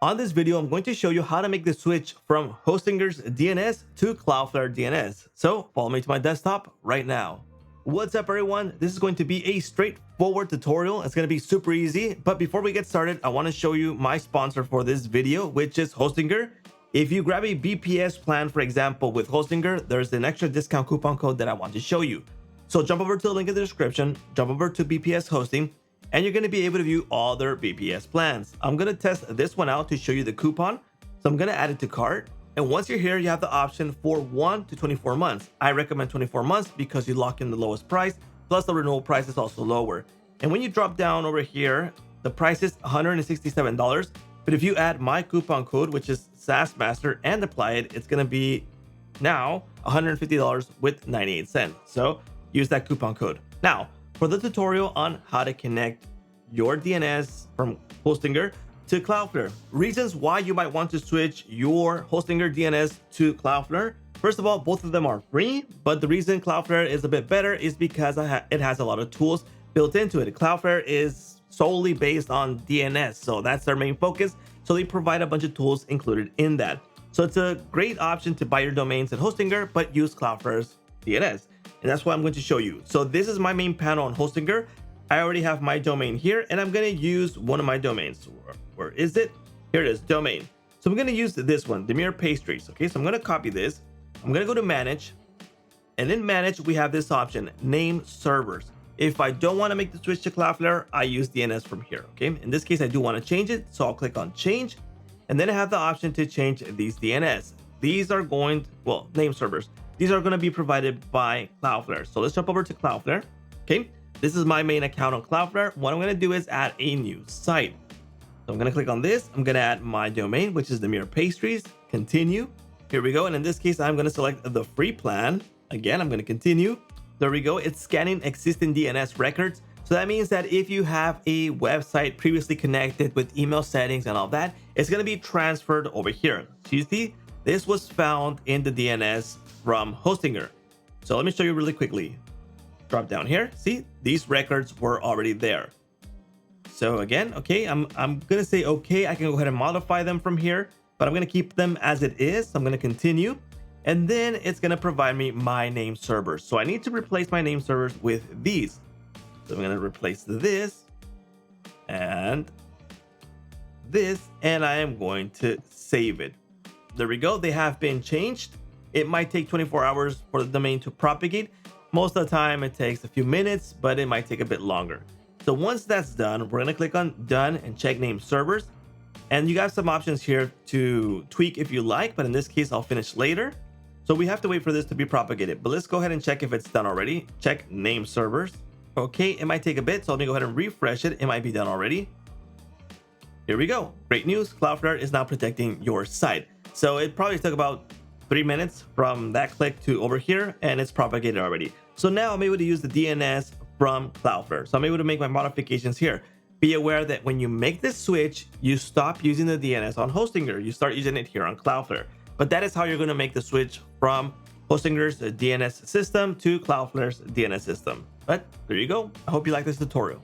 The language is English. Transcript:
On this video, I'm going to show you how to make the switch from Hostinger's DNS to Cloudflare DNS. So follow me to my desktop right now. What's up everyone? This is going to be a straightforward tutorial. It's going to be super easy. But before we get started, I want to show you my sponsor for this video, which is Hostinger. If you grab a BPS plan, for example, with Hostinger, there's an extra discount coupon code that I want to show you. So jump over to the link in the description, jump over to BPS hosting, and you're going to be able to view all their BPS plans. I'm going to test this one out to show you the coupon. So I'm going to add it to cart. And once you're here, you have the option for 1 to 24 months. I recommend 24 months because you lock in the lowest price, plus the renewal price is also lower. And when you drop down over here, the price is $167. But if you add my coupon code, which is SaasMaster, and apply it, it's going to be now $150 with 98 cents. So use that coupon code. Now, for the tutorial on how to connect your DNS from Hostinger to Cloudflare. Reasons why you might want to switch your Hostinger DNS to Cloudflare. First of all, both of them are free, but the reason Cloudflare is a bit better is because it has a lot of tools built into it. Cloudflare is solely based on DNS, so that's their main focus. So they provide a bunch of tools included in that. So it's a great option to buy your domains at Hostinger, but use Cloudflare's DNS. And that's what I'm going to show you. So this is my main panel on Hostinger. I already have my domain here, and I'm going to use one of my domains. Where is it? Here it is, domain. So I'm going to use this one, the Pastries. Okay, so I'm going to copy this. I'm going to go to manage, and in manage, we have this option, name servers. If I don't want to make the switch to Cloudflare, I use DNS from here. Okay, in this case, I do want to change it. So I'll click on change, and then I have the option to change these DNS. These are going, well, name servers. These are going to be provided by Cloudflare. So let's jump over to Cloudflare. Okay, this is my main account on Cloudflare. What I'm going to do is add a new site. So I'm going to click on this. I'm going to add my domain, which is the Pastries. Continue. Here we go. And in this case, I'm going to select the free plan. Again, I'm going to continue. There we go. It's scanning existing DNS records. So that means that if you have a website previously connected with email settings and all that, it's going to be transferred over here. So you see, this was found in the DNS from Hostinger. So let me show you really quickly. Drop down here. See, these records were already there. So again, okay, I'm gonna say okay. I can go ahead and modify them from here, but I'm gonna keep them as it is. So I'm gonna continue, and then it's gonna provide me my name servers. So I need to replace my name servers with these. So I'm gonna replace this and this, and I am going to save it. There we go. They have been changed. It might take 24 hours for the domain to propagate. Most of the time it takes a few minutes, but it might take a bit longer. So once that's done, we're gonna click on done and check name servers. And you got some options here to tweak if you like, but in this case, I'll finish later. So we have to wait for this to be propagated, but let's go ahead and check if it's done already. Check name servers. Okay, it might take a bit, so let me go ahead and refresh it. It might be done already. Here we go. Great news. Cloudflare is now protecting your site. So it probably took about 3 minutes from that click to over here, and it's propagated already. So now I'm able to use the DNS from Cloudflare. So I'm able to make my modifications here. Be aware that when you make this switch, you stop using the DNS on Hostinger. You start using it here on Cloudflare. But that is how you're going to make the switch from Hostinger's DNS system to Cloudflare's DNS system. But there you go. I hope you like this tutorial.